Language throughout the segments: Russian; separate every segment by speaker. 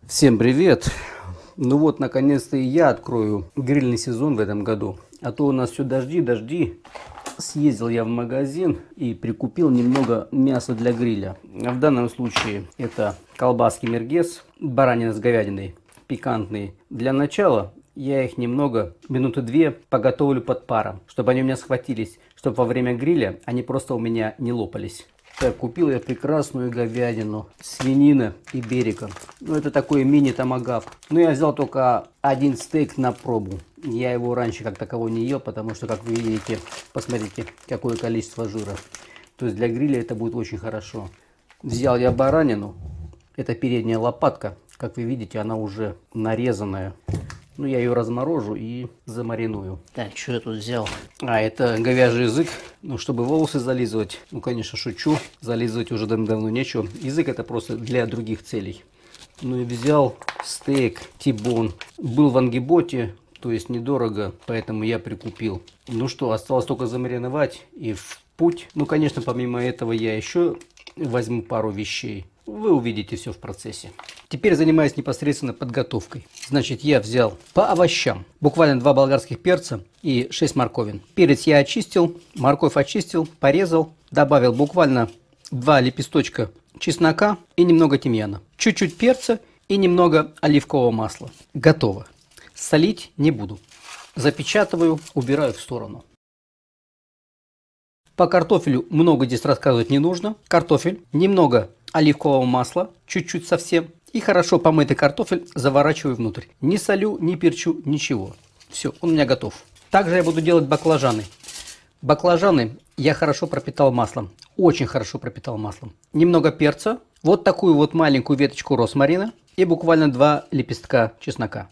Speaker 1: Всем привет! Ну вот, наконец-то и я открою грильный сезон в этом году. А то у нас все дожди. Съездил я в магазин и прикупил немного мяса для гриля. В данном случае это колбаски мергес, баранина с говядиной, пикантные. Для начала я их немного, минуты две, поготовлю под паром, чтобы они у меня схватились, чтобы во время гриля они просто у меня не лопались. Так, купил я прекрасную говядину, свинина и берега. Ну, это такой мини-томагавк. Но я взял только один стейк на пробу. Я его раньше как такового не ел, потому что, как вы видите, посмотрите, какое количество жира. То есть для гриля это будет очень хорошо. Взял я баранину. Это передняя лопатка. Как вы видите, она уже нарезанная. Ну, я ее разморожу и замариную. Так, что я тут взял? Это говяжий язык. Ну, чтобы волосы зализывать. Ну, конечно, шучу. Зализывать уже давно нечего. Язык это просто для других целей. Ну и взял стейк тибон. Был в Ангиботе, то есть недорого, поэтому я прикупил. Ну что, осталось только замариновать и в путь. Ну, конечно, помимо этого я еще возьму пару вещей. Вы увидите все в процессе. Теперь занимаюсь непосредственно подготовкой. Значит, я взял по овощам буквально 2 болгарских перца и 6 морковин. Перец я очистил, морковь очистил, порезал. Добавил буквально 2 лепесточка чеснока и немного тимьяна. Чуть-чуть перца и немного оливкового масла. Готово. Солить не буду. Запечатываю, убираю в сторону. По картофелю много здесь рассказывать не нужно. Картофель, немного оливкового масла, чуть-чуть совсем. И хорошо помытый картофель заворачиваю внутрь. Не солю, не перчу, ничего. Все, он у меня готов. Также я буду делать баклажаны. Баклажаны я хорошо пропитал маслом. Очень хорошо пропитал маслом. Немного перца. Вот такую вот маленькую веточку росмарина. И буквально 2 лепестка чеснока.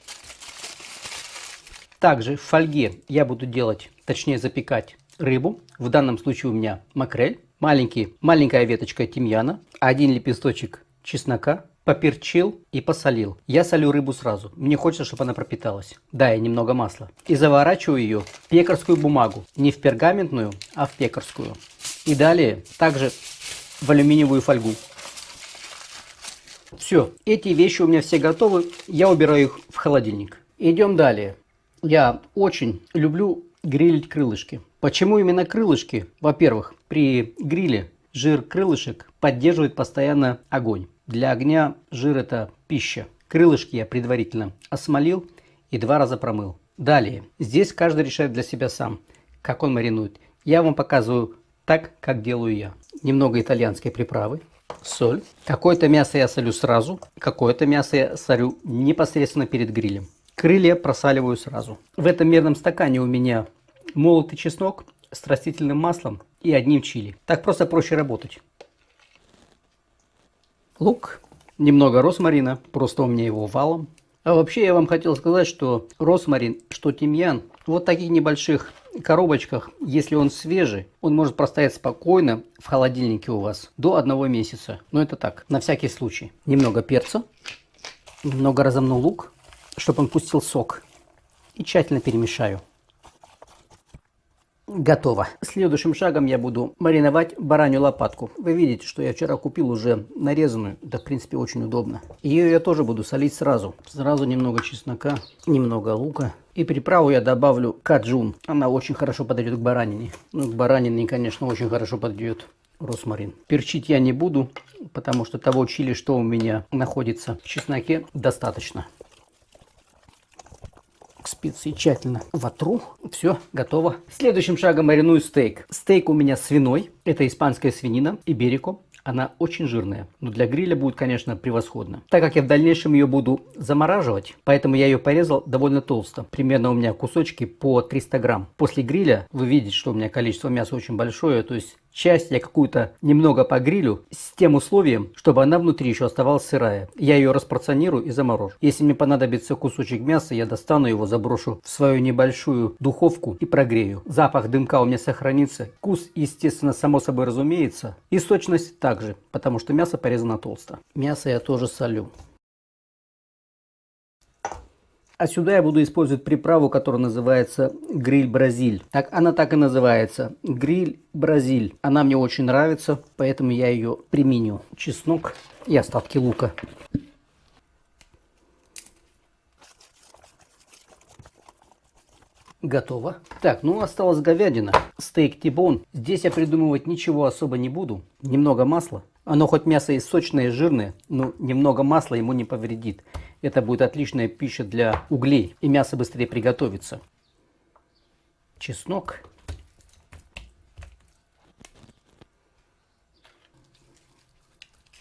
Speaker 1: Также в фольге я буду делать, точнее запекать рыбу. В данном случае у меня макрель. Маленькая веточка тимьяна. 1 лепесточек чеснока. Поперчил и посолил. Я солю рыбу сразу. Мне хочется, чтобы она пропиталась. Да, и немного масла. И заворачиваю ее в пекарскую бумагу. Не в пергаментную, а в пекарскую. И далее также в алюминиевую фольгу. Все, эти вещи у меня все готовы. Я убираю их в холодильник. Идем далее. Я очень люблю грилить крылышки. Почему именно крылышки? Во-первых, при гриле жир крылышек поддерживает постоянно огонь. Для огня жир это пища. Крылышки я предварительно осмолил и 2 раза промыл. Далее, здесь каждый решает для себя сам, как он маринует. Я вам показываю так, как делаю я. Немного итальянской приправы, соль. Какое-то мясо я солю сразу, какое-то мясо я солю непосредственно перед грилем. Крылья просаливаю сразу. В этом мерном стакане у меня молотый чеснок с растительным маслом и 1 чили. Так просто проще работать. Лук, немного росмарина, просто у меня его валом. А вообще я вам хотел сказать, что росмарин, что тимьян, вот в таких небольших коробочках, если он свежий, он может простоять спокойно в холодильнике у вас до 1 месяца. Но это так, на всякий случай. Немного перца, немного разомну лук, чтобы он пустил сок. И тщательно перемешаю. Готово. Следующим шагом я буду мариновать баранью лопатку. Вы видите, что я вчера купил уже нарезанную. Это, в принципе, очень удобно. Ее я тоже буду солить сразу. Сразу немного чеснока, немного лука. И приправу я добавлю каджун. Она очень хорошо подойдет к баранине. Ну, к баранине, конечно, очень хорошо подойдет росмарин. Перчить я не буду, потому что того чили, что у меня находится в чесноке, достаточно. Специи тщательно вотру. Все, готово. Следующим шагом мариную стейк. Стейк у меня свиной. Это испанская свинина иберико. Она очень жирная. Но для гриля будет, конечно, превосходно. Так как я в дальнейшем ее буду замораживать, поэтому я ее порезал довольно толсто. Примерно у меня кусочки по 300 грамм. После гриля вы видите, что у меня количество мяса очень большое. То есть часть я какую-то немного погрилю с тем условием, чтобы она внутри еще оставалась сырая. Я ее распорционирую и заморожу. Если мне понадобится кусочек мяса, я достану его, заброшу в свою небольшую духовку и прогрею. Запах дымка у меня сохранится. Вкус, естественно, само собой разумеется. И сочность также, потому что мясо порезано толсто. Мясо я тоже солю. А сюда я буду использовать приправу, которая называется гриль Бразиль. Она так и называется. Гриль Бразиль. Она мне очень нравится, поэтому я ее применю. Чеснок и остатки лука. Готово. Так, ну осталась говядина. Стейк T-bone. Здесь я придумывать ничего особо не буду. Немного масла. Оно хоть мясо и сочное, и жирное, но немного масла ему не повредит. Это будет отличная пища для углей. И мясо быстрее приготовится. Чеснок.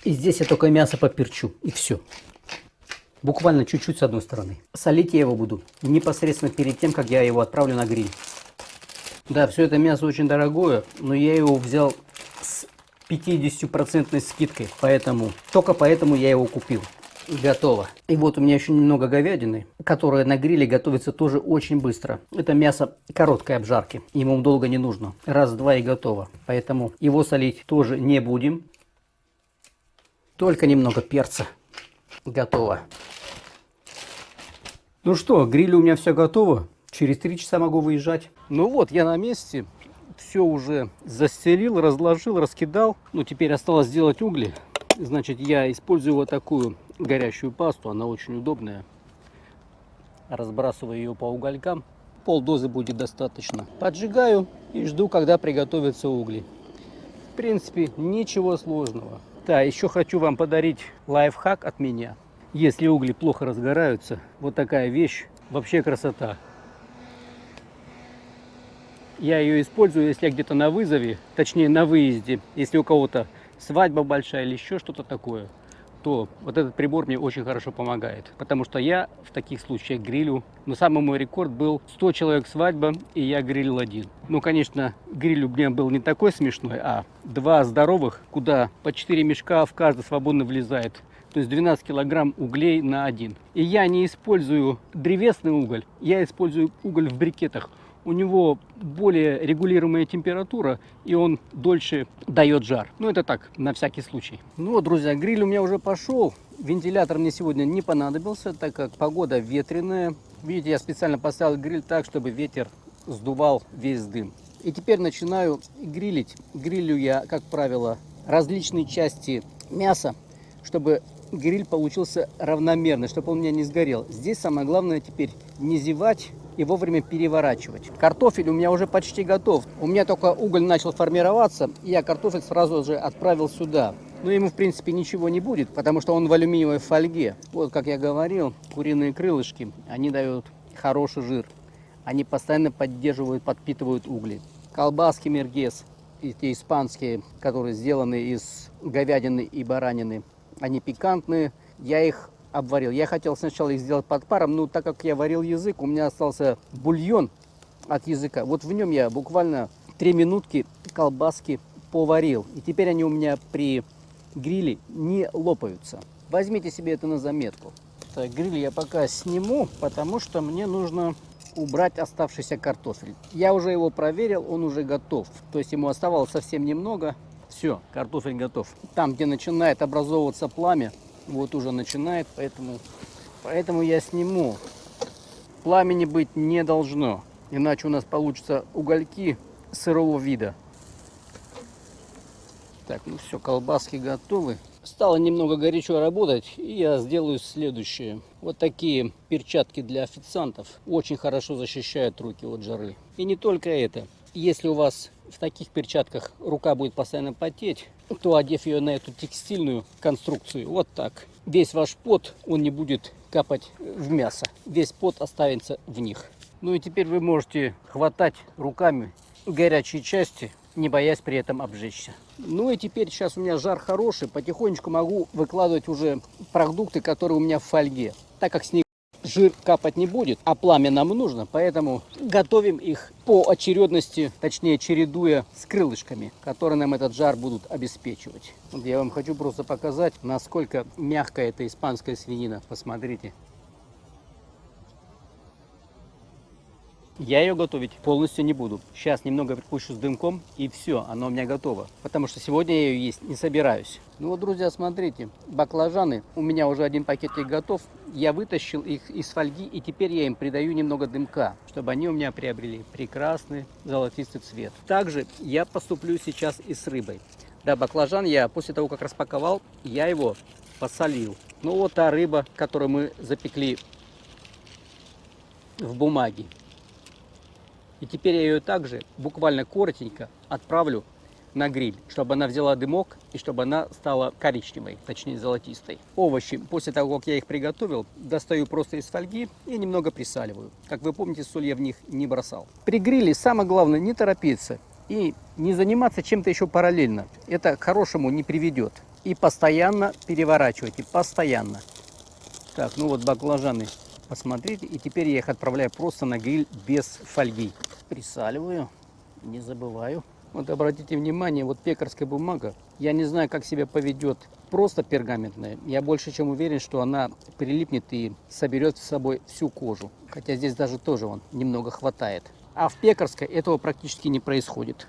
Speaker 1: И здесь я только мясо поперчу. И все. Буквально чуть-чуть с одной стороны. Солить я его буду непосредственно перед тем, как я его отправлю на гриль. Да, все это мясо очень дорогое, но я его взял с 50% скидкой, только поэтому я его купил. Готово. И вот у меня еще немного говядины, которая на гриле готовится тоже очень быстро. Это мясо короткой обжарки, ему долго не нужно. Раз-два и готово. Поэтому его солить тоже не будем. Только немного перца. Готово. Ну что, гриль у меня все готово. Через 3 часа могу выезжать. Ну вот, я на месте. Все уже застелил, разложил, раскидал. Ну, теперь осталось сделать угли. Значит, я использую вот такую горящую пасту. Она очень удобная. Разбрасываю ее по уголькам. Полдозы будет достаточно. Поджигаю и жду, когда приготовятся угли. В принципе, ничего сложного. Да, еще хочу вам подарить лайфхак от меня. Если угли плохо разгораются, вот такая вещь, вообще красота. Я ее использую, если я где-то на вызове, точнее на выезде. Если у кого-то свадьба большая или еще что-то такое, то вот этот прибор мне очень хорошо помогает. Потому что я в таких случаях грилю. Но самый мой рекорд был 100 человек свадьба, и я грилил один. Ну, конечно, гриль у меня был не такой смешной, а 2 здоровых, куда по 4 мешка в каждый свободно влезает. То есть 12 килограмм углей на один. И я не использую древесный уголь, я использую уголь в брикетах. У него более регулируемая температура, и он дольше дает жар. Ну, это так, на всякий случай. Ну вот, друзья, гриль у меня уже пошел. Вентилятор мне сегодня не понадобился, так как погода ветреная. Видите, я специально поставил гриль так, чтобы ветер сдувал весь дым. И теперь начинаю грилить. Грилю я, как правило, различные части мяса, чтобы гриль получился равномерный, чтобы он у меня не сгорел. Здесь самое главное теперь не зевать и вовремя переворачивать. Картофель у меня уже почти готов. У меня только уголь начал формироваться, и я картофель сразу же отправил сюда. Но ему, в принципе, ничего не будет, потому что он в алюминиевой фольге. Вот, как я говорил, куриные крылышки, они дают хороший жир. Они постоянно поддерживают, подпитывают угли. Колбаски мергес, эти испанские, которые сделаны из говядины и баранины, они пикантные. Я их обварил. Я хотел сначала их сделать под паром, но так как я варил язык, у меня остался бульон от языка. Вот в нем я буквально 3 минутки колбаски поварил. И теперь они у меня при гриле не лопаются. Возьмите себе это на заметку. Так, гриль я пока сниму, потому что мне нужно убрать оставшийся картофель. Я уже его проверил, он уже готов. То есть ему оставалось совсем немного. Все, картофель готов. Там, где начинает образовываться пламя, вот уже начинает, поэтому я сниму. Пламени быть не должно, иначе у нас получатся угольки сырого вида. Так, ну все, колбаски готовы. Стало немного горячо работать, и я сделаю следующее. Вот такие перчатки для официантов очень хорошо защищают руки от жары. И не только это. Если у вас в таких перчатках рука будет постоянно потеть, то, одев ее на эту текстильную конструкцию, вот так, весь ваш пот, он не будет капать в мясо. Весь пот останется в них. Ну и теперь вы можете хватать руками горячие части, не боясь при этом обжечься. Ну и теперь сейчас у меня жар хороший, потихонечку могу выкладывать уже продукты, которые у меня в фольге. Так как с них жир капать не будет, а пламя нам нужно, поэтому готовим их по очередности, точнее чередуя с крылышками, которые нам этот жар будут обеспечивать. Вот я вам хочу просто показать, насколько мягкая эта испанская свинина. Посмотрите. Я ее готовить полностью не буду. Сейчас немного припущу с дымком, и все, она у меня готова. Потому что сегодня я ее есть не собираюсь. Ну вот, друзья, смотрите, баклажаны. У меня уже один пакетик готов. Я вытащил их из фольги, и теперь я им придаю немного дымка, чтобы они у меня приобрели прекрасный золотистый цвет. Также я поступлю сейчас и с рыбой. Да, баклажан я после того, как распаковал, я его посолил. Ну вот та рыба, которую мы запекли в бумаге. И теперь я ее также буквально коротенько отправлю на гриль, чтобы она взяла дымок и чтобы она стала коричневой, точнее золотистой. Овощи, после того, как я их приготовил, достаю просто из фольги и немного присаливаю. Как вы помните, соль я в них не бросал. При гриле самое главное не торопиться и не заниматься чем-то еще параллельно. Это к хорошему не приведет. И постоянно переворачивайте, постоянно. Так, ну вот баклажаны, посмотрите. И теперь я их отправляю просто на гриль без фольги. Присаливаю, не забываю. Вот обратите внимание, вот пекарская бумага, я не знаю, как себя поведет просто пергаментная. Я больше чем уверен, что она прилипнет и соберет с собой всю кожу. Хотя здесь даже тоже вон немного хватает. А в пекарской этого практически не происходит.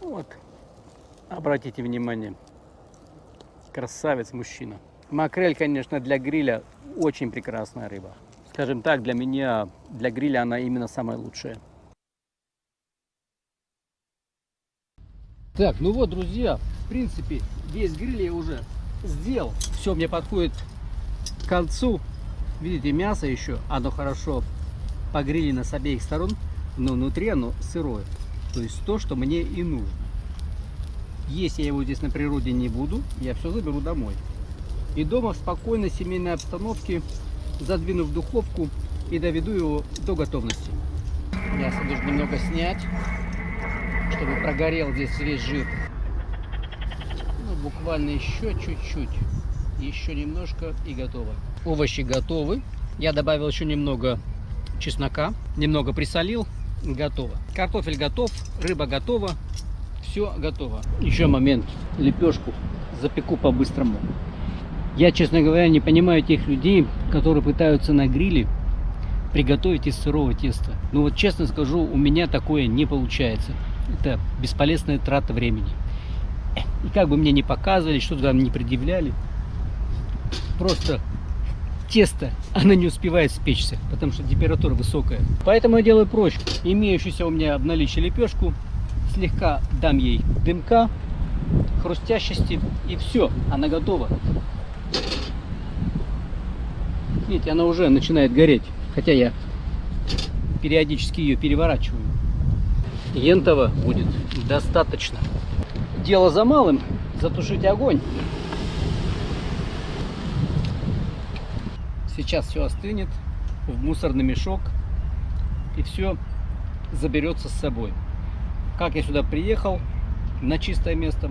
Speaker 1: Вот, обратите внимание, красавец мужчина. Макрель, конечно, для гриля очень прекрасная рыба. Скажем так, для меня, для гриля она именно самая лучшая. Так, ну вот, друзья, в принципе, весь гриль я уже сделал. Все мне подходит к концу. Видите, мясо еще, оно хорошо погрилено с обеих сторон, но внутри оно сырое. То есть то, что мне и нужно. Есть я его здесь на природе не буду, я все заберу домой. И дома в спокойной семейной обстановке задвину в духовку и доведу его до готовности. Мясо нужно немного снять, чтобы прогорел здесь весь жир. Ну, буквально еще чуть-чуть, еще немножко и готово. Овощи готовы. Я добавил еще немного чеснока, немного присолил, готово. Картофель готов, рыба готова, все готово. Еще момент, лепешку запеку по-быстрому. Я, честно говоря, не понимаю тех людей, которые пытаются на гриле приготовить из сырого теста. Но вот честно скажу, у меня такое не получается. Это бесполезная трата времени. И как бы мне не показывали, что там не предъявляли, просто тесто, оно не успевает спечься, потому что температура высокая. Поэтому я делаю проще. Имеющуюся у меня в наличии лепешку, слегка дам ей дымка, хрустящести, и все, она готова. Видите, она уже начинает гореть, хотя я периодически ее переворачиваю. Ентова будет достаточно. Дело за малым — затушить огонь. Сейчас все остынет в мусорный мешок и все заберется с собой. Как я сюда приехал на чистое место,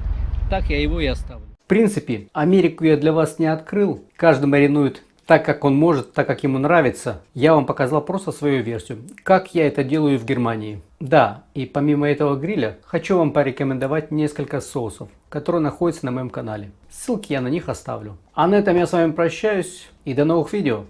Speaker 1: так я его и оставлю. В принципе, Америку я для вас не открыл. Каждый маринует так, как он может, так, как ему нравится. Я вам показал просто свою версию, как я это делаю в Германии. Да, и помимо этого гриля, хочу вам порекомендовать несколько соусов, которые находятся на моем канале. Ссылки я на них оставлю. А на этом я с вами прощаюсь и до новых видео.